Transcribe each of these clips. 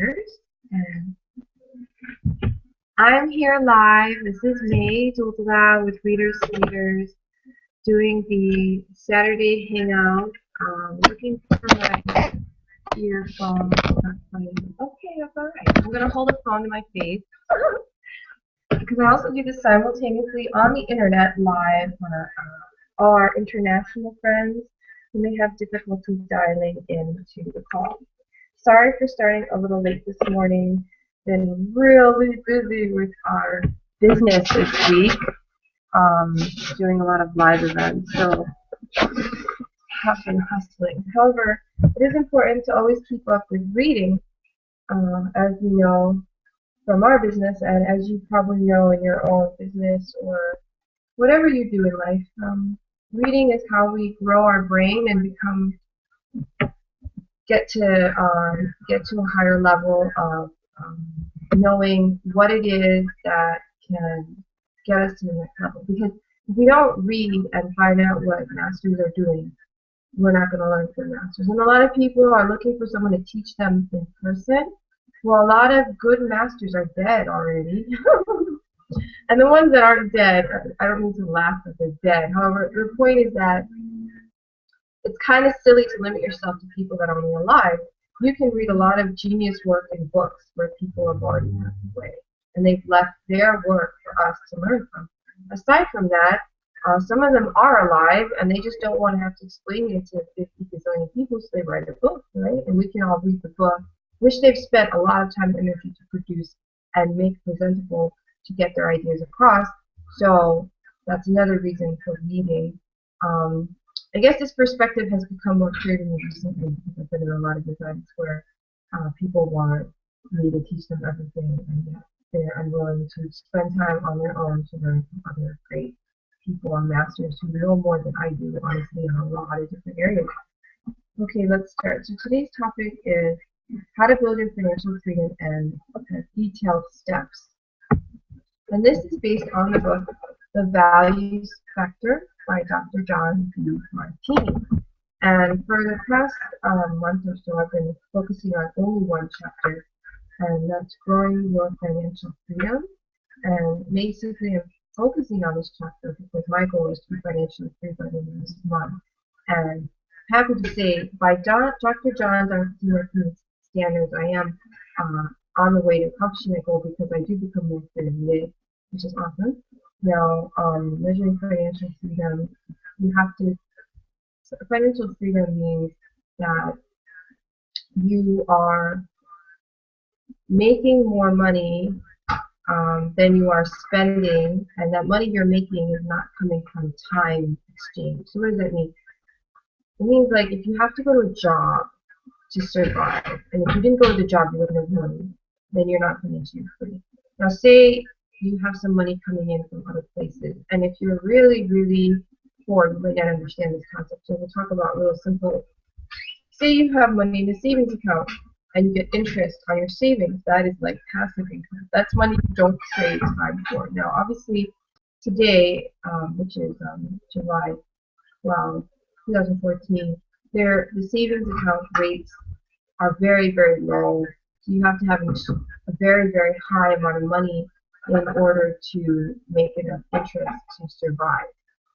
Readers, and I'm here live. This is May Dultala with Readers Leaders doing the Saturday Hangout. Looking for my earphones. Not playing. Okay, that's all right. I'm gonna hold a phone to my face because I also do this simultaneously on the internet live for all our international friends who may have difficulty dialing into the call. Sorry for starting a little late this morning. Been really busy with our business this week, doing a lot of live events, so have been hustling. However, it is important to always keep up with reading, as we know from our business, and as you probably know in your own business or whatever you do in life. Reading is how we grow our brain and get to a higher level of knowing what it is that can get us to the next level. Because if we don't read and find out what masters are doing, we're not going to learn from masters. And a lot of people are looking for someone to teach them in person. Well, a lot of good masters are dead already. And the ones that aren't dead, I don't mean to laugh that they're dead. However, the point is that it's kind of silly to limit yourself to people that are only alive. You can read a lot of genius work in books where people have already passed away, and they've left their work for us to learn from. Aside from that, some of them are alive, and they just don't want to have to explain it to 50 gazillion people, so they write a book, right? And we can all read the book, which they've spent a lot of time and energy to produce and make presentable to get their ideas across. So that's another reason for reading. I guess this perspective has become more clear to me recently because I've been in a lot of events where people want me to teach them everything, and yet they're unwilling to spend time on their own to learn from other great people and masters who know more than I do, honestly, in a lot of different areas. Okay, let's start. So today's topic is how to build your financial freedom and detailed steps. And this is based on the book, The Values Factor by Dr. John B. Martini. And for the past month or so, I've been focusing on only one chapter, and that's growing your financial freedom. And basically, I'm focusing on this chapter because my goal is to be financially free by the end of this month. And I'm happy to say, by Dr. John B. Martini's standards, I am on the way to accomplishing that goal because I do become more free every day, which is awesome. Now, measuring financial freedom, you have to, financial freedom means that you are making more money than you are spending, and that money you're making is not coming from time exchange. So what does that mean? It means like if you have to go to a job to survive, and if you didn't go to the job, you wouldn't have money, then you're not financially free. Now, say you have some money coming in from other places, and if you're really, really poor, you might not understand this concept. So we'll talk about real simple. Say you have money in a savings account, and you get interest on your savings. That is like passive income. That's money you don't trade time for. Now, obviously, today, which is July 12, 2014, the savings account rates are very, very low. So you have to have a very, very high amount of money in order to make enough interest to survive.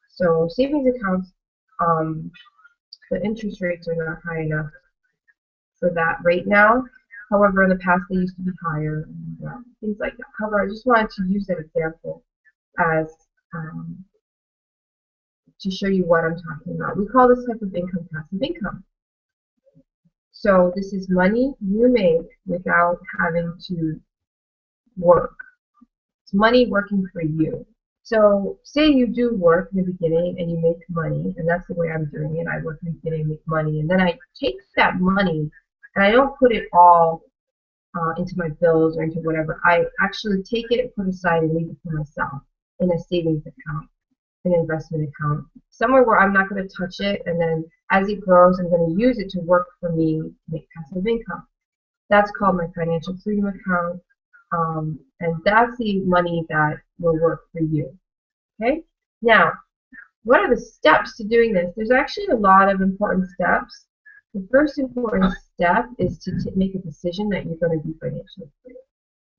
So savings accounts, the interest rates are not high enough for that right now. However, in the past they used to be higher, and things like that. However, I just wanted to use that example as to show you what I'm talking about. We call this type of income passive income. So this is money you make without having to work. It's money working for you. So say you do work in the beginning and you make money, and that's the way I'm doing it. I work in the beginning, make money, and then I take that money and I don't put it all into my bills or into whatever. I actually take it, put aside, and leave it for myself in a savings account, an investment account, somewhere where I'm not going to touch it, and then as it grows, I'm going to use it to work for me to make passive income. That's called my financial freedom account, and that's the money that will work for you. Okay? Now, what are the steps to doing this? There's actually a lot of important steps. The first important step is to make a decision that you're going to be financially free.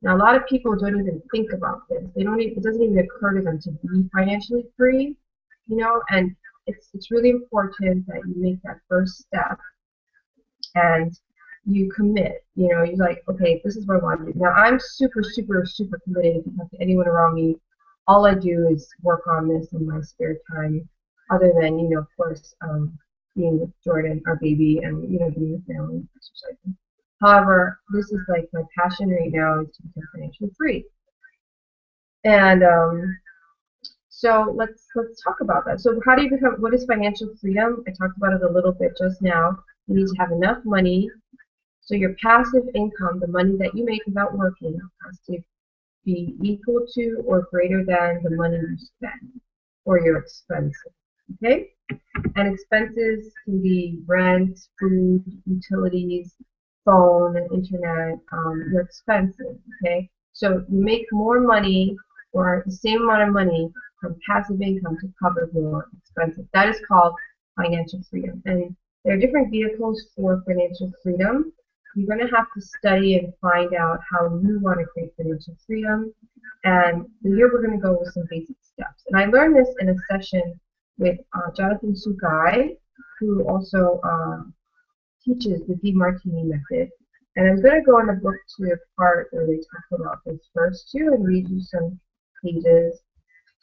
Now, a lot of people don't even think about this. They don't even, it doesn't even occur to them to be financially free, and it's really important that you make that first step and you commit. You're like, okay, this is what I want to do. Now, I'm super, super, super committed. If you talk to anyone around me, all I do is work on this in my spare time, other than, of course, being with Jordan, our baby, and, being with family, exercising. However, this is like my passion right now is to become financially free. And so let's talk about that. So how do you become, what is financial freedom? I talked about it a little bit just now. You need to have enough money. So your passive income, the money that you make without working, has to be equal to or greater than the money you spend or your expenses. Okay? And expenses can be rent, food, utilities, phone, internet, your expenses. Okay? So you make more money or the same amount of money from passive income to cover your expenses. That is called financial freedom. And there are different vehicles for financial freedom. You're going to have to study and find out how you want to create financial freedom. And here we're going to go with some basic steps. And I learned this in a session with Jonathan Sugai, who also teaches the DeMartini method. And I'm going to go in the book to the part where they talk about this first too and read you some pages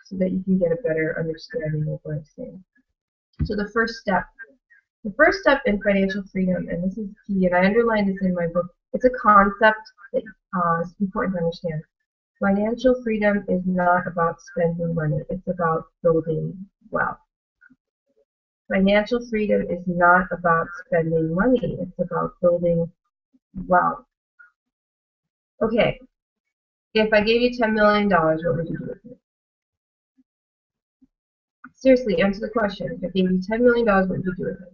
so that you can get a better understanding of what I'm saying. So the first step in financial freedom, and this is key, and I underline this in my book, it's a concept that is important to understand. Financial freedom is not about spending money, it's about building wealth. Financial freedom is not about spending money, it's about building wealth. Okay, if I gave you $10 million, what would you do with it? Seriously, answer the question. If I gave you $10 million, what would you do with it?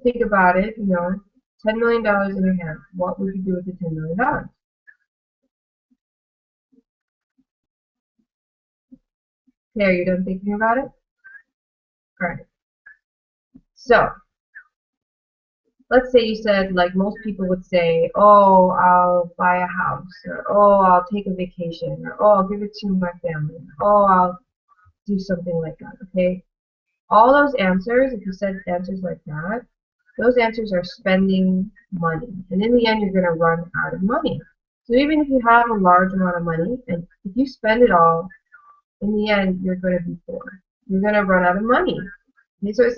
Think about it, $10 million in your hand. What would you do with the $10 million? Okay, are you done thinking about it? All right. So, let's say you said, like most people would say, oh, I'll buy a house, or oh, I'll take a vacation, or oh, I'll give it to my family, or oh, I'll do something like that, okay? All those answers, if you said answers like that, those answers are spending money. And in the end, you're going to run out of money. So even if you have a large amount of money, and if you spend it all, in the end, you're going to be poor. You're going to run out of money. Okay, so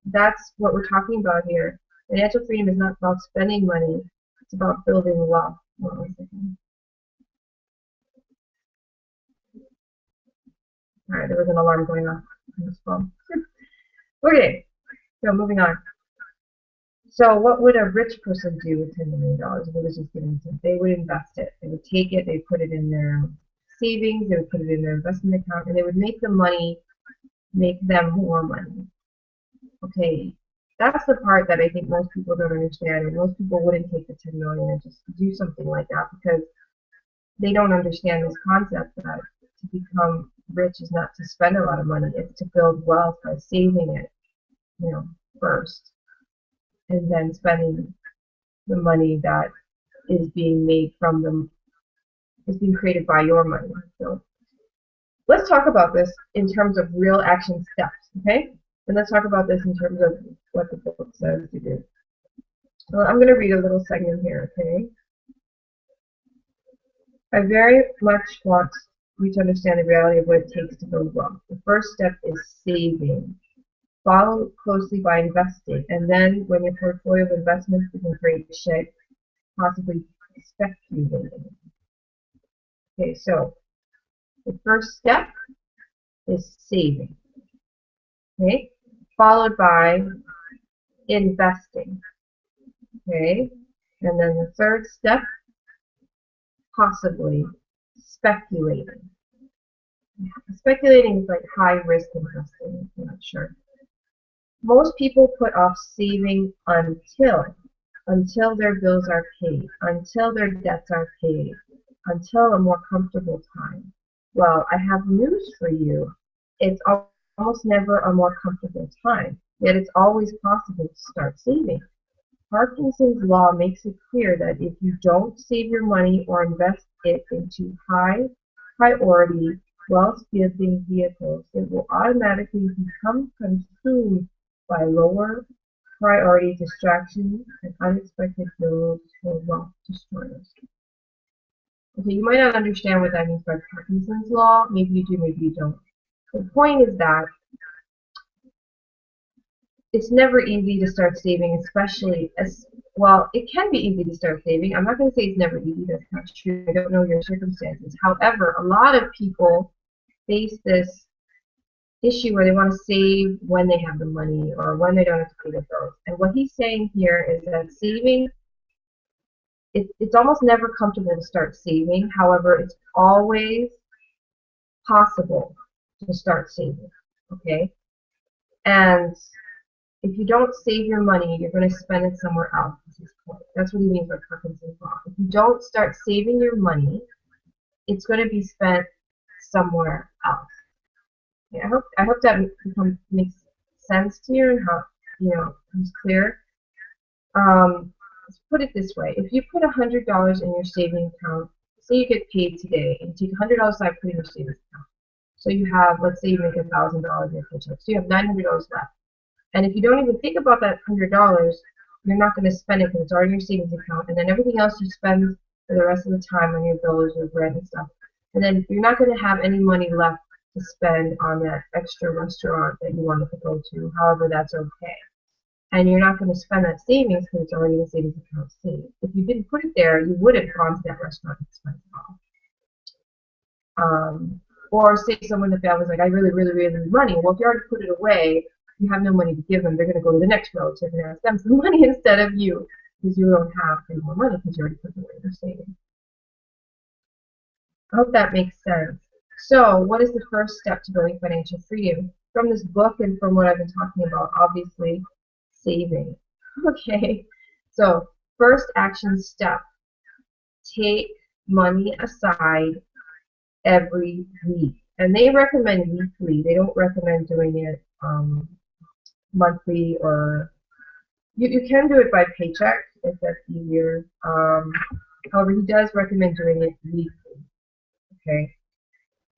that's what we're talking about here. Financial freedom is not about spending money. It's about building wealth. Hold on one second. All right, there was an alarm going off on this phone. Okay, so moving on. So what would a rich person do with $10 million if it was just given to them? They would invest it. They would take it, they would put it in their savings, they would put it in their investment account, and they would make the money make them more money. Okay, that's the part that I think most people don't understand, and most people wouldn't take the $10 million and just do something like that because they don't understand this concept that to become rich is not to spend a lot of money, it's to build wealth by saving it, first, and then spending the money that is being made from them, is being created by your money. So let's talk about this in terms of real action steps, okay? And let's talk about this in terms of what the book says to do. So I'm going to read a little segment here, okay? I very much want you to understand the reality of what it takes to build wealth. The first step is saving, followed closely by investing, and then when your portfolio of investments is in great shape, possibly speculating. Okay, so the first step is saving, okay, followed by investing, okay, and then the third step, possibly speculating. Speculating is like high risk investing, I'm not sure. Most people put off saving until their bills are paid, until their debts are paid, until a more comfortable time. Well, I have news for you. It's almost never a more comfortable time. yet it's always possible to start saving. Parkinson's law makes it clear that if you don't save your money or invest it into high priority wealth-building vehicles, it will automatically become consumed by lower priority distractions and unexpected bills or wealth destroyers. Okay, you might not understand what that means by Parkinson's law. Maybe you do, maybe you don't. The point is that it's never easy to start saving, especially as well. It can be easy to start saving. I'm not going to say it's never easy. That's not true. I don't know your circumstances. However, a lot of people face this issue where they want to save when they have the money or when they don't have to pay their bills. And what he's saying here is that saving, it's almost never comfortable to start saving. However, it's always possible to start saving. Okay? And if you don't save your money, you're going to spend it somewhere else. That's what he means by Parkinson's law. If you don't start saving your money, it's going to be spent somewhere else. Yeah, I hope that makes sense to you and how it's clear. Let's put it this way: if you put $100 in your savings account, say you get paid today, and you take $100 out and put in your savings account. So you have, let's say you make $1,000 in your paycheck, so you have $900 left. And if you don't even think about that $100, you're not going to spend it because it's already in your savings account. And then everything else you spend for the rest of the time on your bills, your rent and stuff. And then you're not going to have any money left to spend on that extra restaurant that you wanted to go to. However, that's okay. And you're not going to spend that savings because it's already in the savings account saved. If you didn't put it there, you would have gone to that restaurant and spent it all. Or say someone in the family is like, I really need money. Well, if you already put it away, you have no money to give them. They're going to go to the next relative and ask them some money instead of you, because you don't have any more money because you already put it away in your savings. I hope that makes sense. So, what is the first step to building financial freedom? From this book and from what I've been talking about, obviously, saving. Okay, so first action step: take money aside every week. And they recommend weekly. They don't recommend doing it monthly, or you can do it by paycheck if that's easier. However, he does recommend doing it weekly. Okay,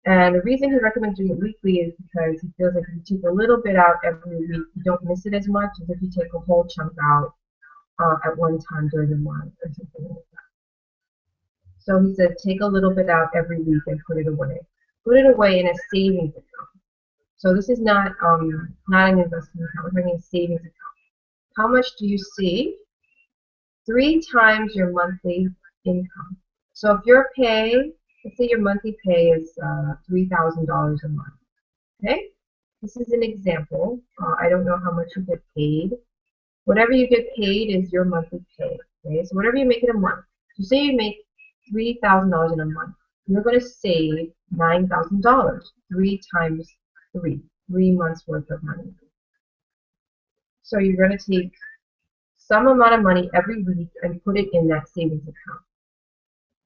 and the reason he recommends doing it weekly is because he feels like if you take a little bit out every week, you don't miss it as much as if you take a whole chunk out at one time during the month or something like that. So he says take a little bit out every week and put it away. Put it away in a savings account. So this is not an investment account, we're having a savings account. How much do you save? 3 times your monthly income. So if your pay, let's say your monthly pay is $3,000 a month. Okay? This is an example. I don't know how much you get paid. Whatever you get paid is your monthly pay. Okay? So whatever you make in a month. So say you make $3,000 in a month. You're going to save $9,000. 3 times 3 months worth of money. So you're going to take some amount of money every week and put it in that savings account.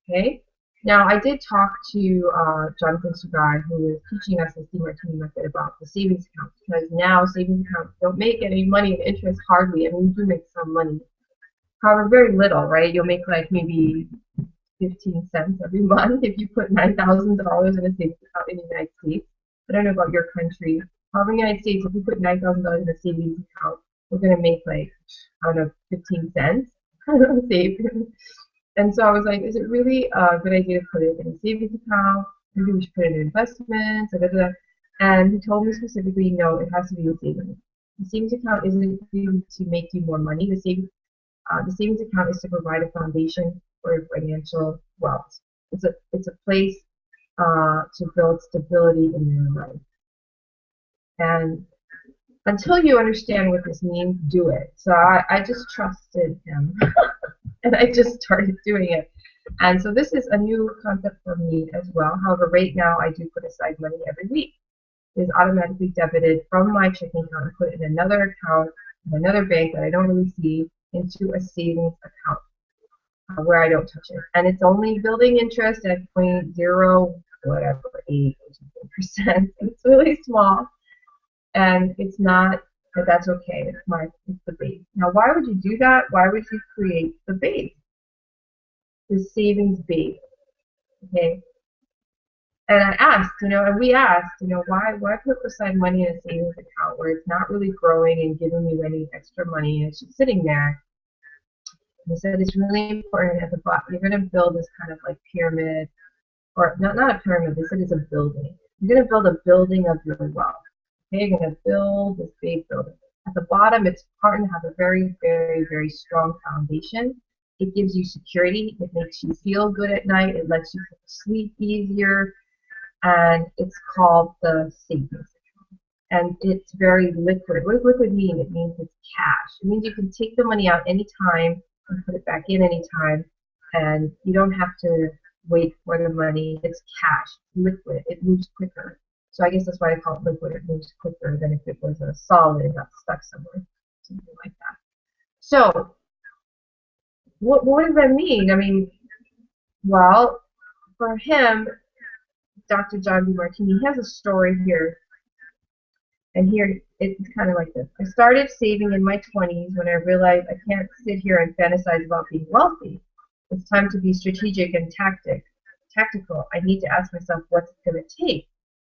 Okay? Now, I did talk to Jonathan Sugai, who is teaching us the DeMartini method, about the savings account, because now savings accounts don't make any money in interest, hardly. I mean, you do make some money. However, very little, right? You'll make like maybe 15 cents every month if you put $9,000 in a savings account in the United States. I don't know about your country. However, in the United States, if we put $9,000 in a savings account, we're going to make like, I don't know, 15 cents saved. And so I was like, is it really a good idea to put it in a savings account? Maybe we should put it in investments, and he told me specifically, no, it has to be a savings. The savings account isn't to make you more money. The savings account is to provide a foundation for your financial wealth. It's a place to build stability in your life. And until you understand what this means, do it. So I just trusted him, and I just started doing it. And so this is a new concept for me as well. However, right now I do put aside money every week. It is automatically debited from my checking account and put in another account in another bank that I don't really see into a savings account where I don't touch it. And it's only building interest at 0.0 whatever 8 or something %. It's really small. And it's not but that's okay. It's the base. Now, why would you do that? Why would you create the base, the savings base? Okay. And I asked, and we asked, why put aside money in a savings account where it's not really growing and giving you any extra money and it's just sitting there? And they said it's really important at the bottom. You're going to build this kind of like pyramid, or not a pyramid. They said it's a building. You're going to build a building of your wealth. Okay, you're going to build this big building. At the bottom, it's important to have a very, very, very strong foundation. It gives you security. It makes you feel good at night. It lets you sleep easier. And it's called the savings account. And it's very liquid. What does liquid mean? It means it's cash. It means you can take the money out anytime and put it back in anytime, and you don't have to wait for the money. It's cash, liquid. It moves quicker. So I guess that's why I call it liquid. It moves quicker than if it was a solid and got stuck somewhere, something like that. So what does that mean? I mean, well, for him, Dr. John Demartini, he has a story here. And here it's kind of like this. I started saving in my 20s when I realized I can't sit here and fantasize about being wealthy. It's time to be strategic and tactical. I need to ask myself what's it going to take.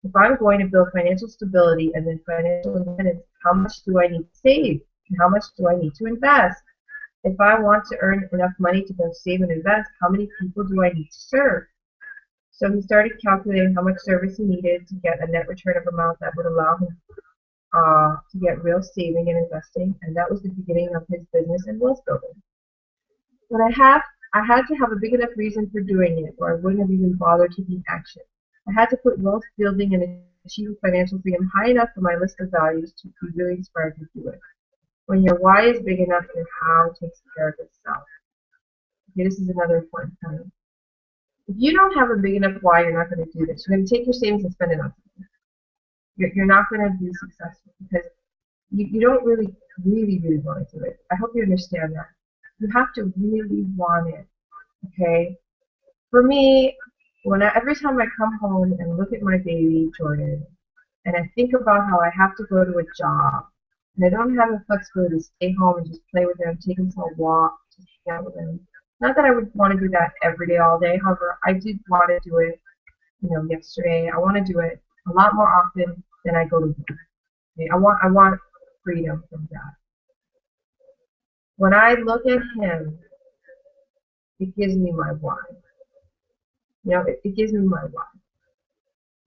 If I'm going to build financial stability and then financial independence, how much do I need to save? And how much do I need to invest? If I want to earn enough money to both save and invest, how many people do I need to serve? So he started calculating how much service he needed to get a net return of amount that would allow him to get real saving and investing, and that was the beginning of his business and wealth building. But I had to have a big enough reason for doing it, or I wouldn't have even bothered taking action. I had to put wealth building and achieving financial freedom high enough on my list of values to be really inspired to do it. When your why is big enough, your how takes care of itself. Okay, this is another important point. If you don't have a big enough why, you're not going to do this. You're going to take your savings and spend it on something. You're not going to be successful because you don't really, really, really want to do it. I hope you understand that. You have to really want it, okay? For me, every time I come home and look at my baby, Jordan, and I think about how I have to go to a job, and I don't have the flexibility to stay home and just play with him, take him for a walk, just hang out with him. Not that I would want to do that every day, all day. However, I did want to do it, yesterday. I want to do it a lot more often than I go to work. Okay? I want freedom from that. When I look at him, it gives me my why. It gives me my why.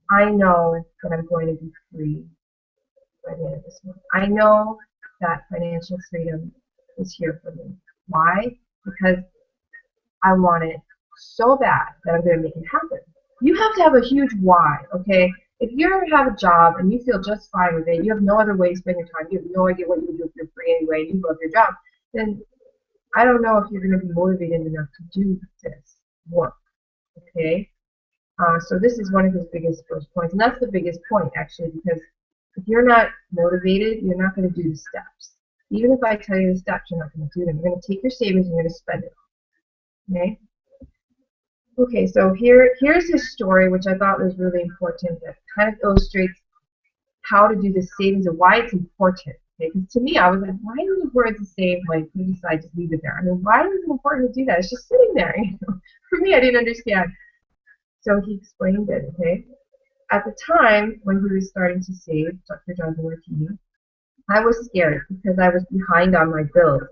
I know that I'm going to be free by the end of this month. I know that financial freedom is here for me. Why? Because I want it so bad that I'm going to make it happen. You have to have a huge why, okay? If you have a job and you feel just fine with it, you have no other way to spend your time, you have no idea what you would do if you're free anyway, and you love your job, then I don't know if you're going to be motivated enough to do this work, okay? So this is one of his biggest first points, and that's the biggest point, actually, because if you're not motivated, you're not going to do the steps. Even if I tell you the steps, you're not going to do them. You're going to take your savings and you're going to spend it, okay? Okay, so here's his story, which I thought was really important. That kind of illustrates how to do the savings and why it's important. Okay, because to me, I was like, why do the words save like put it aside, just leave it there? I mean, why is it important to do that? It's just sitting there. For me, I didn't understand. So he explained it. Okay, at the time when he was starting to save, Dr. John Demartini, I was scared because I was behind on my bills.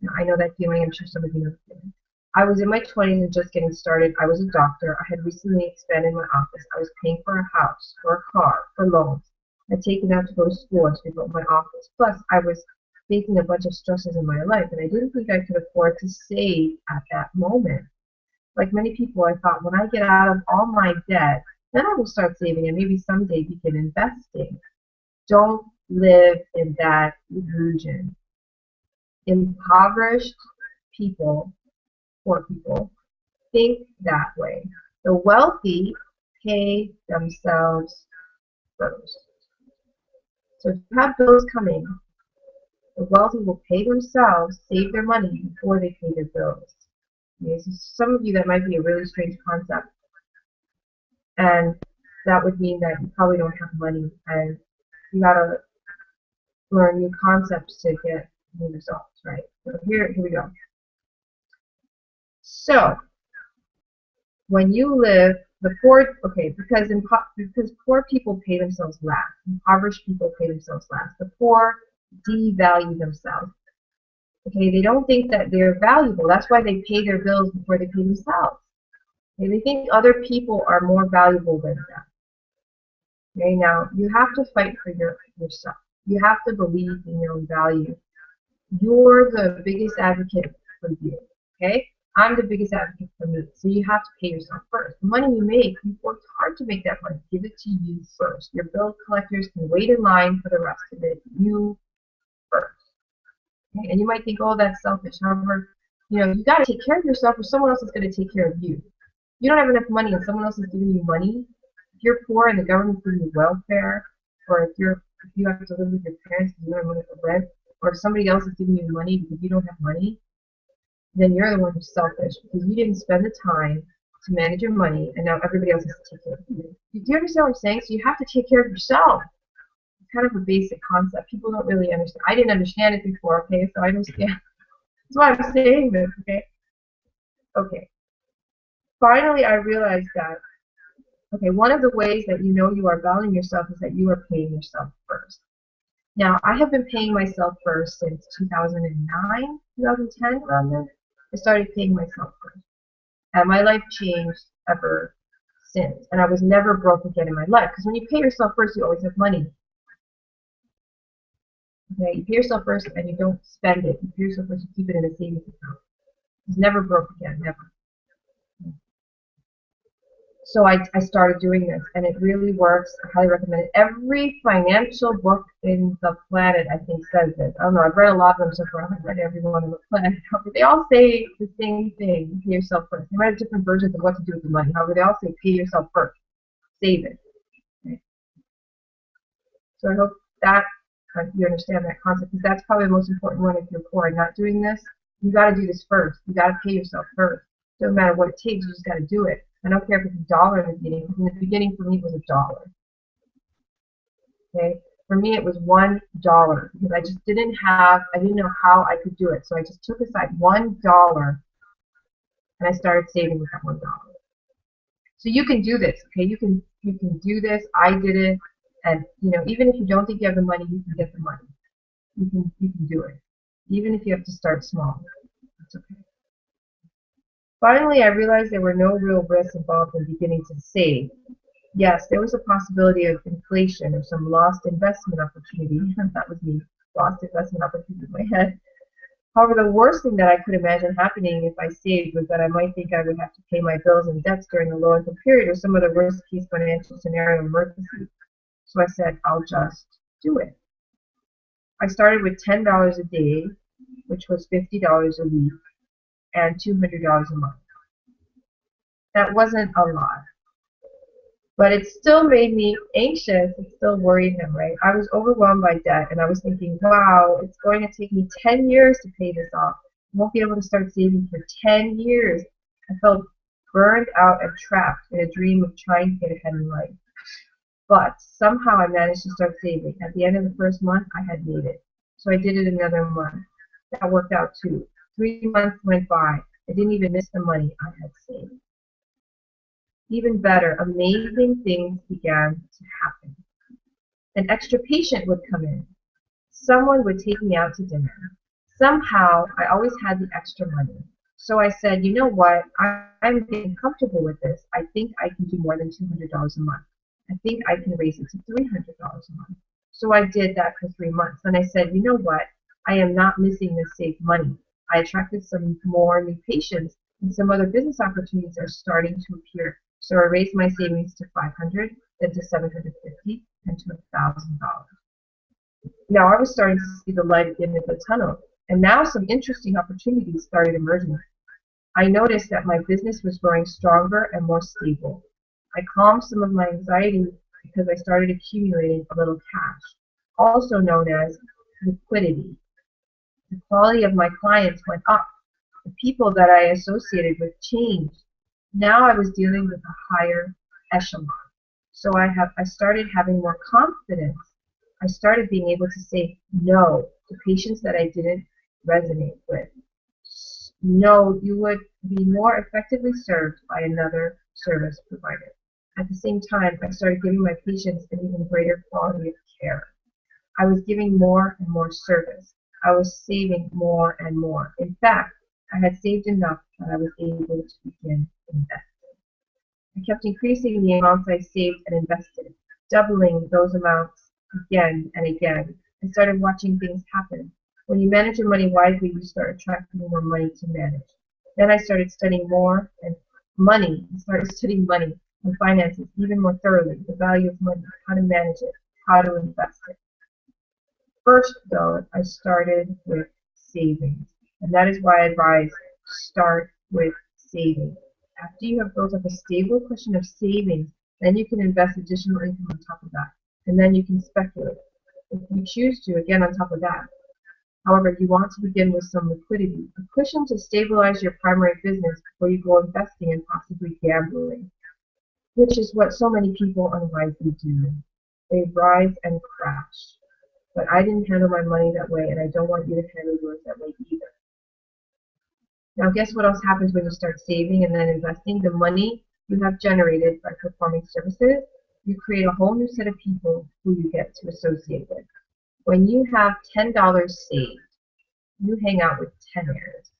Now, I know that feeling. I'm sure some of you know the feeling. I was in my 20s and just getting started. I was a doctor. I had recently expanded my office. I was paying for a house, for a car, for loans. I'd taken out to go to school and to rebuild my office. Plus, I was facing a bunch of stresses in my life, and I didn't think I could afford to save at that moment. Like many people, I thought, when I get out of all my debt, then I will start saving and maybe someday begin investing. Don't live in that illusion. Impoverished people, poor people, think that way. The wealthy pay themselves first. So if you have bills coming, the wealthy will pay themselves, save their money before they pay their bills. Okay, so some of you, that might be a really strange concept. And that would mean that you probably don't have money and you gotta learn new concepts to get new results, right? So here we go. So when you live, the poor, okay, because poor people pay themselves last, impoverished people pay themselves last. The poor devalue themselves. Okay, they don't think that they're valuable. That's why they pay their bills before they pay themselves. Okay, they think other people are more valuable than them. Okay, now you have to fight for yourself. You have to believe in your own value. You're the biggest advocate for you. Okay, I'm the biggest advocate for me. So you have to pay yourself first. The money you make, you've worked hard to make that money. Give it to you first. Your bill collectors can wait in line for the rest of it. You first. Okay? And you might think, oh, that's selfish. However, you got to take care of yourself, or someone else is going to take care of you. You don't have enough money, and someone else is giving you money. If you're poor and the government's giving you welfare, or if you have to live with your parents because you don't have money for rent, or if somebody else is giving you money because you don't have money, then you're the one who's selfish because you didn't spend the time to manage your money, and now everybody else has to take care of you. Do you understand what I'm saying? So you have to take care of yourself. It's kind of a basic concept. People don't really understand. I didn't understand it before, okay? So I understand. That's why I'm saying this, okay? Okay. Finally, I realized that, okay, one of the ways that you know you are valuing yourself is that you are paying yourself first. Now, I have been paying myself first since 2009, 2010, around there. I started paying myself first. And my life changed ever since. And I was never broke again in my life. Because when you pay yourself first, you always have money. Okay, you pay yourself first and you don't spend it. You pay yourself first, you keep it in a savings account. It's never broke again, never. So I started doing this, and it really works. I highly recommend it. Every financial book in the planet, I think, says this. I don't know. I've read a lot of them so far. I haven't read every one on the planet. But they all say the same thing: pay yourself first. They might have different versions of what to do with the money. However, they all say pay yourself first. Save it. Okay? So I hope that you understand that concept, because that's probably the most important one if you're poor and not doing this. You got to do this first. You got to pay yourself first. It doesn't matter what it takes. You just got to do it. I don't care if it's $1 in the beginning. In the beginning, for me, it was $1. Okay, for me, it was $1 because I just I didn't know how I could do it. So I just took aside $1 and I started saving with that $1. So you can do this. Okay, you can do this. I did it, and even if you don't think you have the money, you can get the money. You can do it, even if you have to start small. It's okay. Finally, I realized there were no real risks involved in beginning to save. Yes, there was a possibility of inflation or some lost investment opportunity. That was me, lost investment opportunity in my head. However, the worst thing that I could imagine happening if I saved was that I might think I would have to pay my bills and debts during a low-income period or some other worst-case financial scenario emergency. So I said, I'll just do it. I started with $10 a day, which was $50 a week, and $200 a month. That wasn't a lot, but it still made me anxious. It still worried him, right? I was overwhelmed by debt, and I was thinking, wow, it's going to take me 10 years to pay this off. I won't be able to start saving for 10 years. I felt burned out and trapped in a dream of trying to get ahead in life. But somehow I managed to start saving. At the end of the first month, I had made it. So I did it another month. That worked out too. 3 months went by. I didn't even miss the money I had saved. Even better, amazing things began to happen. An extra patient would come in. Someone would take me out to dinner. Somehow, I always had the extra money. So I said, you know what? I'm getting comfortable with this. I think I can do more than $200 a month. I think I can raise it to $300 a month. So I did that for 3 months. And I said, you know what? I am not missing this saved money. I attracted some more new patients, and some other business opportunities are starting to appear. So I raised my savings to $500, then to $750, and to $1,000. Now I was starting to see the light at the end of the tunnel, and now some interesting opportunities started emerging. I noticed that my business was growing stronger and more stable. I calmed some of my anxiety because I started accumulating a little cash, also known as liquidity. The quality of my clients went up. The people that I associated with changed. Now I was dealing with a higher echelon. So I started having more confidence I started being able to say no to patients that I didn't resonate with. No, you would be more effectively served by another service provider. At the same time, I started giving my patients an even greater quality of care. I was giving more and more service. I was saving more and more. In fact, I had saved enough that I was able to begin investing. I kept increasing the amounts I saved and invested, doubling those amounts again and again. I started watching things happen. When you manage your money wisely, you start attracting more money to manage. Then I started studying more and money. I started studying money and finances even more thoroughly, the value of money, how to manage it, how to invest it. First, though, I started with savings, and that is why I advise start with savings. After you have built up a stable cushion of savings, then you can invest additional income on top of that, and then you can speculate. If you choose to, again on top of that. However, you want to begin with some liquidity, a cushion to stabilize your primary business before you go investing and possibly gambling, which is what so many people unwisely do. They rise and crash. But I didn't handle my money that way, and I don't want you to handle yours that way either. Now, guess what else happens when you start saving and then investing? The money you have generated by performing services, you create a whole new set of people who you get to associate with. When you have $10 saved, you hang out with tenors.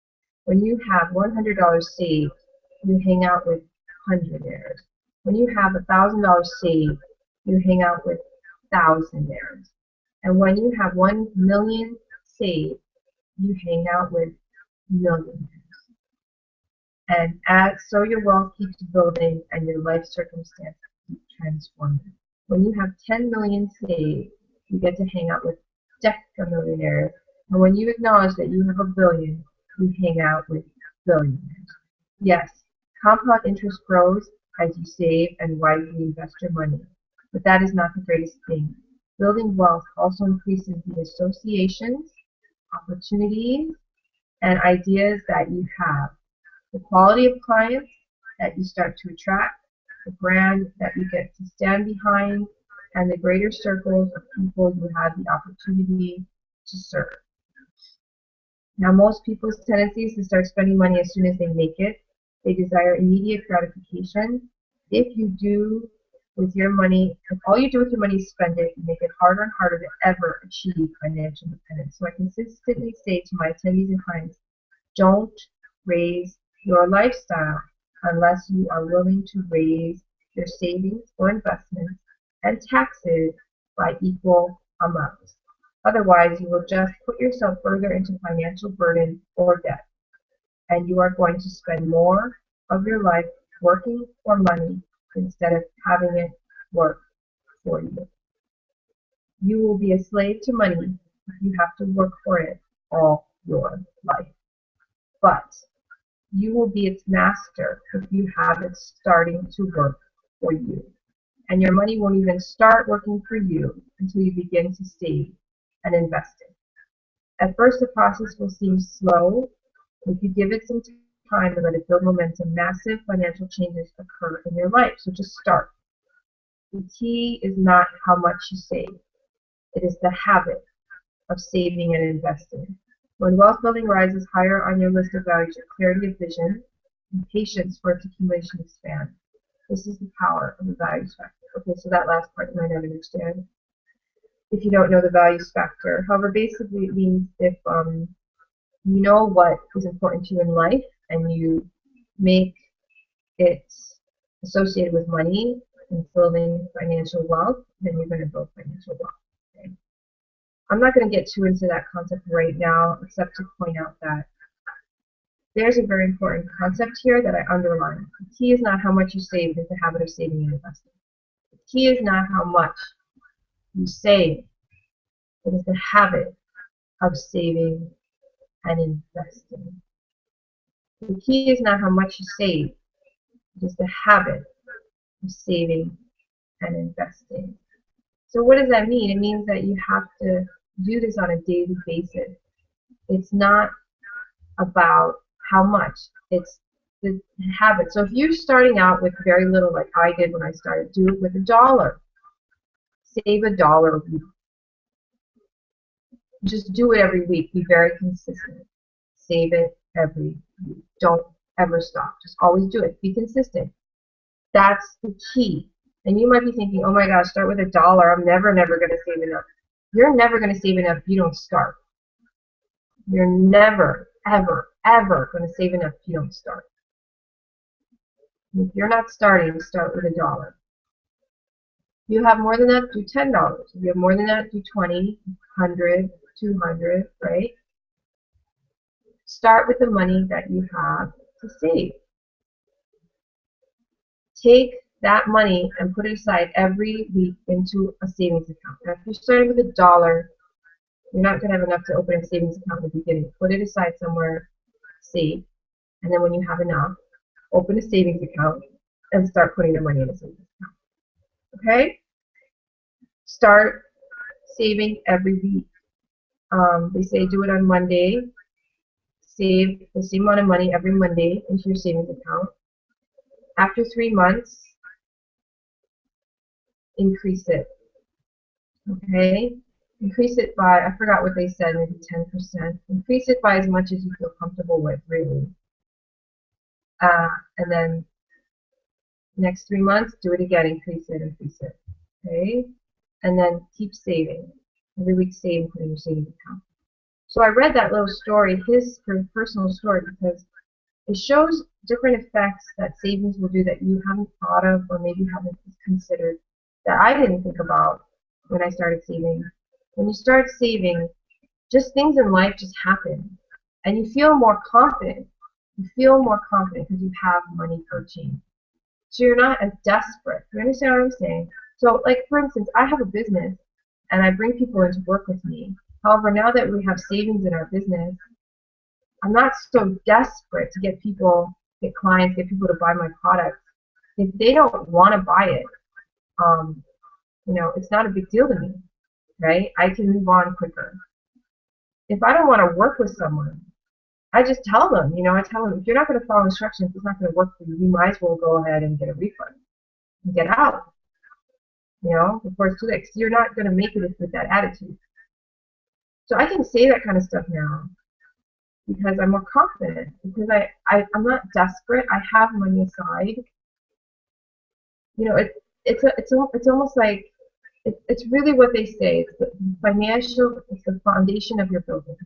When you have $100 saved, you hang out with hundredaires. When you have $1,000 saved, you hang out with thousandaires. And when you have 1 million saved, you hang out with millionaires. And so your wealth keeps building and your life circumstances keep transforming. When you have 10 million saved, you get to hang out with decamillionaires. And when you acknowledge that you have a billion, you hang out with billionaires. Yes, compound interest grows as you save and wisely invest your money. But that is not the greatest thing. Building wealth also increases the associations, opportunities, and ideas that you have. The quality of clients that you start to attract, the brand that you get to stand behind, and the greater circles of people you have the opportunity to serve. Now, most people's tendency is to start spending money as soon as they make it. They desire immediate gratification. If you do with your money, if all you do with your money is spend it, you make it harder and harder to ever achieve financial independence. So I consistently say to my attendees and clients, don't raise your lifestyle unless you are willing to raise your savings or investments and taxes by equal amounts. Otherwise, you will just put yourself further into financial burden or debt, and you are going to spend more of your life working for money instead of having it work for you. You will be a slave to money if you have to work for it all your life. But you will be its master if you have it starting to work for you. And your money won't even start working for you until you begin to save and invest it. At first, the process will seem slow. If you give it some time and let it build momentum, massive financial changes occur in your life. So just start. The key is not how much you save. It is the habit of saving and investing. When wealth building rises higher on your list of values are clarity of vision and patience for its accumulation expand. This is the power of the values factor. Okay, so that last part you might not understand if you don't know the values factor. However, basically it means if you know what is important to you in life and you make it associated with money and building financial wealth, then you're going to build financial wealth. Okay? I'm not going to get too into that concept right now, except to point out that there's a very important concept here that I underline. The key is not how much you save, it's the habit of saving and investing. The key is not how much you save, it is the habit of saving and investing. The key is not how much you save, it is the habit of saving and investing. So what does that mean? It means that you have to do this on a daily basis. It's not about how much, it's the habit. So if you're starting out with very little, like I did when I started, do it with $1. Save $1 a week. Just do it every week. Be very consistent. Save it every week. Don't ever stop. Just always do it. Be consistent. That's the key. And you might be thinking, oh my gosh, start with $1. I'm never going to save enough. You're never going to save enough if you don't start. You're never, ever going to save enough if you don't start. If you're not starting, start with $1. If you have more than that, do $10. If you have more than that, do 20, 100, 200, right? Start with the money that you have to save. Take that money and put it aside every week into a savings account. Now, if you're starting with $1, you're not going to have enough to open a savings account in the beginning. Put it aside somewhere, save, and then when you have enough, open a savings account and start putting the money in a savings account. Okay? Start saving every week. They say do it on Monday. Save the same amount of money every Monday into your savings account. After 3 months, increase it. Okay? Increase it by, I forgot what they said, maybe 10%. Increase it by as much as you feel comfortable with, really. And then next 3 months, do it again, increase it, okay? And then keep saving. Every week save, put in your savings account. So I read that little story, his personal story, because it shows different effects that savings will do that you haven't thought of or maybe haven't considered, that I didn't think about when I started saving. When you start saving, just things in life just happen. And you feel more confident. You feel more confident because you have money for a change. So you're not as desperate. You understand what I'm saying? So, like, for instance, I have a business and I bring people in to work with me. However, now that we have savings in our business, I'm not so desperate to get people, get clients, get people to buy my products. If they don't want to buy it, it's not a big deal to me, right? I can move on quicker. If I don't want to work with someone, I just tell them, I tell them, if you're not going to follow instructions, it's not going to work for you. You might as well go ahead and get a refund and get out, before it's too late. You're not going to make it with that attitude. So I can say that kind of stuff now because I'm more confident, because I'm not desperate. I have money aside. It's almost like, it's really what they say. It's the financial, it's the foundation of your building.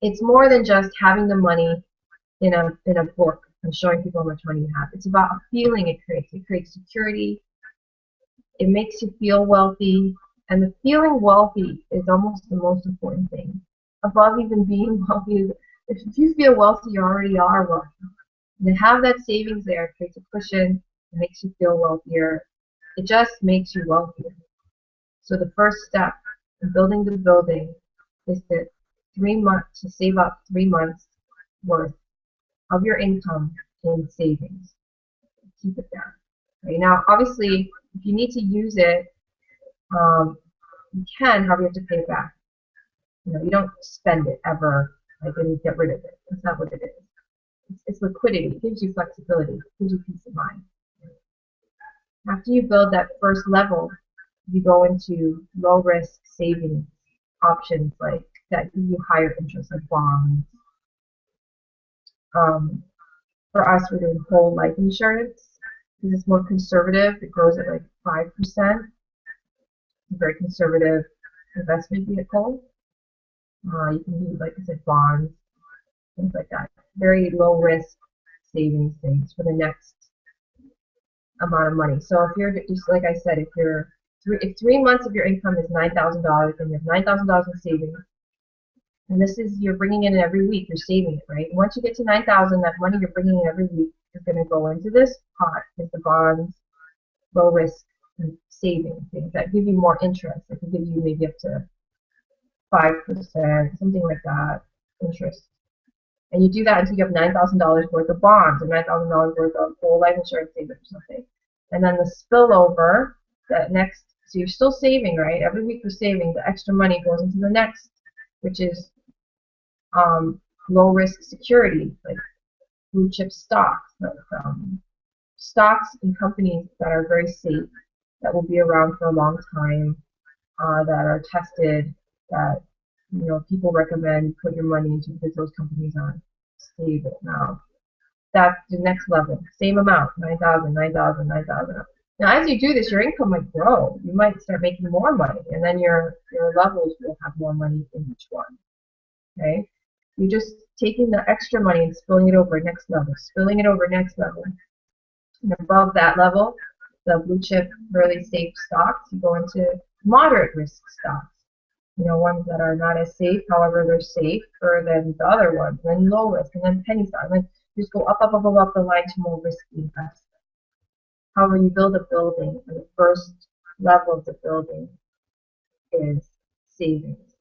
It's more than just having the money in a book and showing people how much money you have. It's about a feeling it creates. It creates security. It makes you feel wealthy. And the feeling wealthy is almost the most important thing. Above even being wealthy, if you feel wealthy, you already are wealthy. And to have that savings there, it creates a cushion. It makes you feel wealthier. It just makes you wealthier. So the first step in building the building is to save up 3 months worth of your income in savings. Keep it there. Okay, now, obviously, if you need to use it, you can, however, you have to pay it back. You don't spend it ever, like, and you get rid of it. That's not what it is. It's liquidity. It gives you flexibility. It gives you peace of mind. After you build that first level, you go into low-risk savings options like that give you higher interest, like bonds. For us, we're doing whole life insurance because it's more conservative. It grows at like 5%. It's a very conservative investment vehicle. You can do, like I said, bonds, things like that. Very low-risk savings things for the next amount of money. So if you're, just like I said, if 3 months of your income is $9,000 and you have $9,000 in savings, and you're bringing in every week, you're saving it, right? Once you get to $9,000, that money you're bringing in every week is going to go into this pot, is the bonds, low risk saving things that give you more interest. That can give you maybe up to 5%, something like that, interest. And you do that until you have $9,000 worth of bonds or $9,000 worth of whole life insurance savings or something. And then the spillover, so you're still saving, right? Every week you're saving, the extra money goes into the next, which is low risk security, like blue chip stocks, stocks in companies that are very safe, that will be around for a long time, that are tested, that you know, people recommend put your money into because those companies are stable. Now, that's the next level. Same amount, 9,000, 9,000, 9,000. Now, as you do this, your income might grow. You might start making more money, and then your levels will have more money in each one. Okay? You're just taking the extra money and spilling it over next level, spilling it over next level. And above that level, the blue chip, really safe stocks, you go into moderate risk stocks. You know, ones that are not as safe, however, they're safer than the other ones, and then low risk, and then penny stocks. And then you just go up, up, up, up, up the line to more risky investments. However, you build a building, and the first level of the building is savings.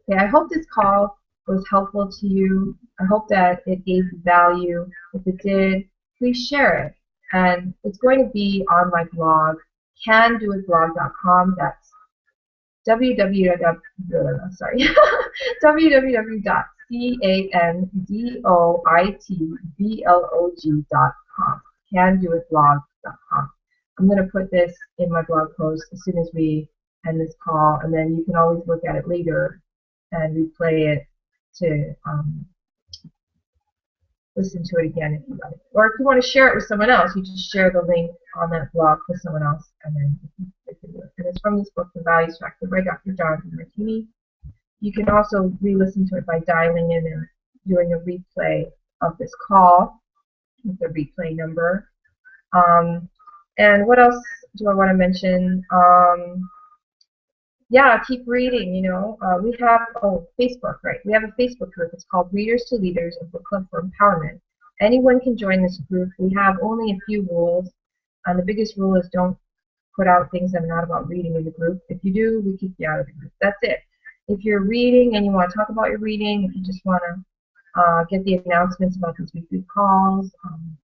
Okay, I hope this call was helpful to you. I hope that it gave you value. If it did, please share it. And it's going to be on my blog, candoitblog.com. That's www.candoitblog.com. Candoitblog.com. I'm going to put this in my blog post as soon as we end this call, and then you can always look at it later and replay it to listen to it again if you like. Or if you want to share it with someone else, you just share the link on that blog with someone else, and then you can do it. And it's from this book, The Value Extractor by Dr. Jonathan Martini. You can also re-listen to it by dialing in and doing a replay of this call with the replay number. And what else do I want to mention? Yeah, keep reading, you know. We have, Facebook, right? We have a Facebook group. It's called Readers to Leaders, a book club for empowerment. Anyone can join this group. We have only a few rules. The biggest rule is don't put out things that are not about reading in the group. If you do, we kick you out of the group. That's it. If you're reading and you want to talk about your reading, if you just want to get the announcements about these weekly calls,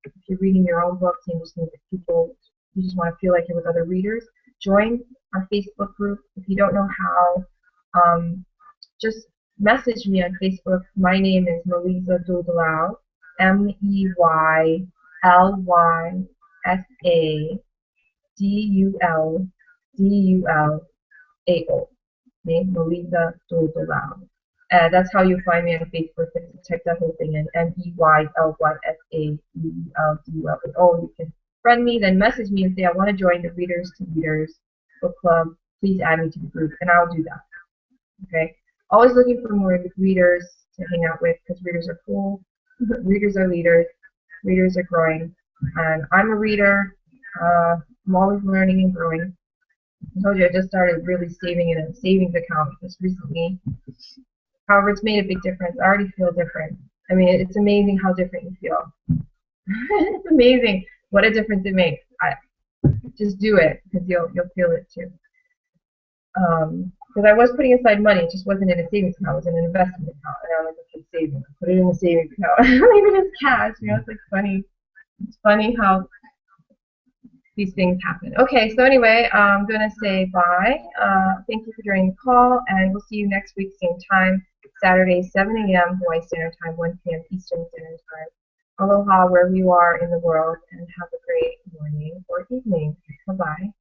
if you're reading your own books and you just need people, you just want to feel like you're with other readers, join our Facebook group. If you don't know how, just message me on Facebook. My name is Melysa Duldelao, MeylysaDuldelao. Melysa Duldelao. That's how you find me on Facebook. Check that whole thing in. MeylysaDuldelao. You can friend me, then message me and say, I want to join the Readers to Leaders book club. Please add me to the group, and I'll do that. Okay? Always looking for more readers to hang out with, because readers are cool. Readers are leaders. Readers are growing. And I'm a reader. I'm always learning and growing. I told you I just started really saving in a savings account just recently. However, it's made a big difference. I already feel different. I mean, it's amazing how different you feel. It's amazing what a difference it makes. Just do it, because you'll feel it too. Because I was putting aside money, it just wasn't in a savings account, it was in an investment account, and I'm like, okay, savings, put it in a savings account. Leave it as cash, you know, it's like funny. It's funny how these things happen. Okay, so anyway, I'm going to say bye. Thank you for joining the call, and we'll see you next week, same time, Saturday, 7 a.m. Hawaii Standard Time, 1 p.m. Eastern Standard Time. Aloha wherever you are in the world, and have a great morning or evening. Bye-bye.